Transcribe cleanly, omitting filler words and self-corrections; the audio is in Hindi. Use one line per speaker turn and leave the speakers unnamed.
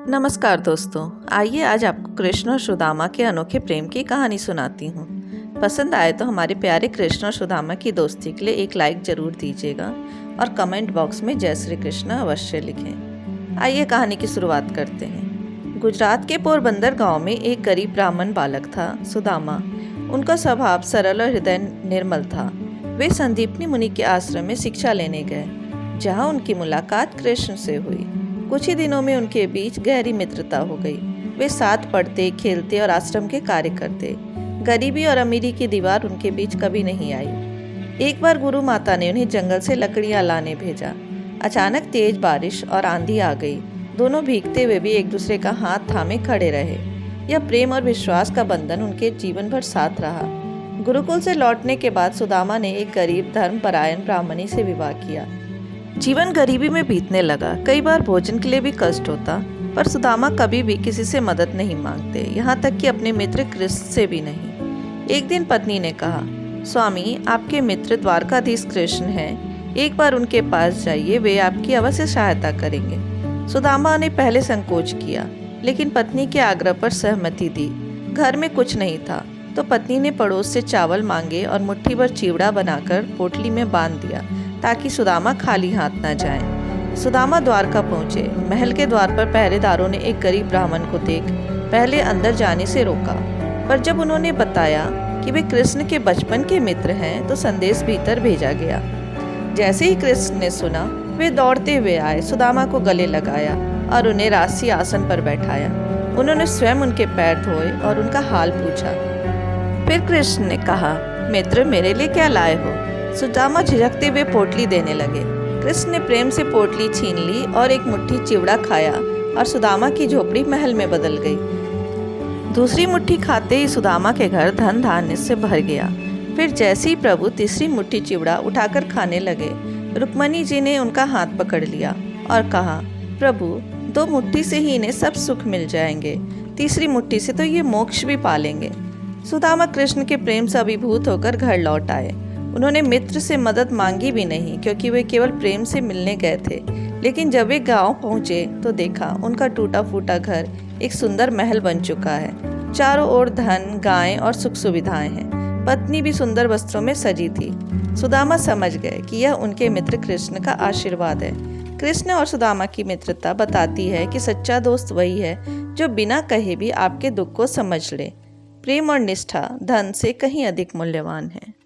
नमस्कार दोस्तों, आइए आज आपको कृष्ण और सुदामा के अनोखे प्रेम की कहानी सुनाती हूँ। पसंद आए तो हमारे प्यारे कृष्ण और सुदामा की दोस्ती के लिए एक लाइक जरूर दीजिएगा और कमेंट बॉक्स में जय श्री कृष्ण अवश्य लिखें। आइए कहानी की शुरुआत करते हैं। गुजरात के पोरबंदर गांव में एक गरीब ब्राह्मण बालक था, सुदामा। उनका स्वभाव सरल और हृदय निर्मल था। वे संदीपनी मुनि के आश्रम में शिक्षा लेने गए, जहाँ उनकी मुलाकात कृष्ण से हुई। कुछ ही दिनों में उनके बीच गहरी मित्रता हो गई। वे साथ पढ़ते, खेलते और आश्रम के कार्य करते। गरीबी और अमीरी की दीवार उनके बीच कभी नहीं आई। एक बार गुरु माता ने उन्हें जंगल से लकड़ियां लाने भेजा। अचानक तेज बारिश और आंधी आ गई। दोनों भीगते हुए भी एक दूसरे का हाथ थामे खड़े रहे। यह प्रेम और विश्वास का बंधन उनके जीवन भर साथ रहा। गुरुकुल से लौटने के बाद सुदामा ने एक गरीब धर्मपरायण ब्राह्मणी से विवाह किया। जीवन गरीबी में बीतने लगा। कई बार भोजन के लिए भी कष्ट होता, पर सुदामा कभी भी किसी से मदद नहीं मांगते, यहाँ तक कि अपने मित्र कृष्ण से भी नहीं। एक दिन पत्नी ने कहा, स्वामी, आपके मित्र द्वारकाधीश कृष्ण हैं, एक बार उनके पास जाइए, वे आपकी अवश्य सहायता करेंगे। सुदामा ने पहले संकोच किया, लेकिन पत्नी के आग्रह पर सहमति दी। घर में कुछ नहीं था, तो पत्नी ने पड़ोस से चावल मांगे और मुट्ठी भर चिवड़ा बनाकर पोटली में बांध दिया, ताकि सुदामा खाली हाथ न जाए। सुदामा द्वारका पहुंचे। महल के द्वार पर पहरेदारों ने एक गरीब ब्राह्मण को देख पहले अंदर जाने से रोका, पर जब उन्होंने बताया कि वे कृष्ण के बचपन के मित्र हैं, तो संदेश भीतर भेजा गया। जैसे ही कृष्ण ने सुना, वे दौड़ते हुए आए, सुदामा को गले लगाया और उन्हें राशि आसन पर बैठाया। उन्होंने स्वयं उनके पैर धोए और उनका हाल पूछा। फिर कृष्ण ने कहा, मित्र, मेरे लिए क्या लाए हो? सुदामा झिझकते हुए पोटली देने लगे। कृष्ण ने प्रेम से पोटली छीन ली और एक मुट्ठी चिवड़ा खाया, और सुदामा की झोपड़ी महल में बदल गई। दूसरी मुट्ठी खाते ही सुदामा के घर धन धान्य से भर गया। फिर जैसे ही प्रभु तीसरी मुट्ठी चिवड़ा उठाकर खाने लगे, रुक्मणी जी ने उनका हाथ पकड़ लिया और कहा, प्रभु, 2 मुट्ठी से ही इन्हें सब सुख मिल जाएंगे, तीसरी मुट्ठी से तो ये मोक्ष भी पालेंगे। सुदामा कृष्ण के प्रेम से अभिभूत होकर घर लौट आए। उन्होंने मित्र से मदद मांगी भी नहीं, क्योंकि वे केवल प्रेम से मिलने गए थे। लेकिन जब वे गांव पहुंचे तो देखा उनका टूटा फूटा घर एक सुंदर महल बन चुका है। चारों ओर धन, गायें और सुख सुविधाएं हैं। पत्नी भी सुंदर वस्त्रों में सजी थी। सुदामा समझ गए कि यह उनके मित्र कृष्ण का आशीर्वाद है। कृष्ण और सुदामा की मित्रता बताती है कि सच्चा दोस्त वही है जो बिना कहे भी आपके दुख को समझ ले। प्रेम और निष्ठा धन से कहीं अधिक मूल्यवान है।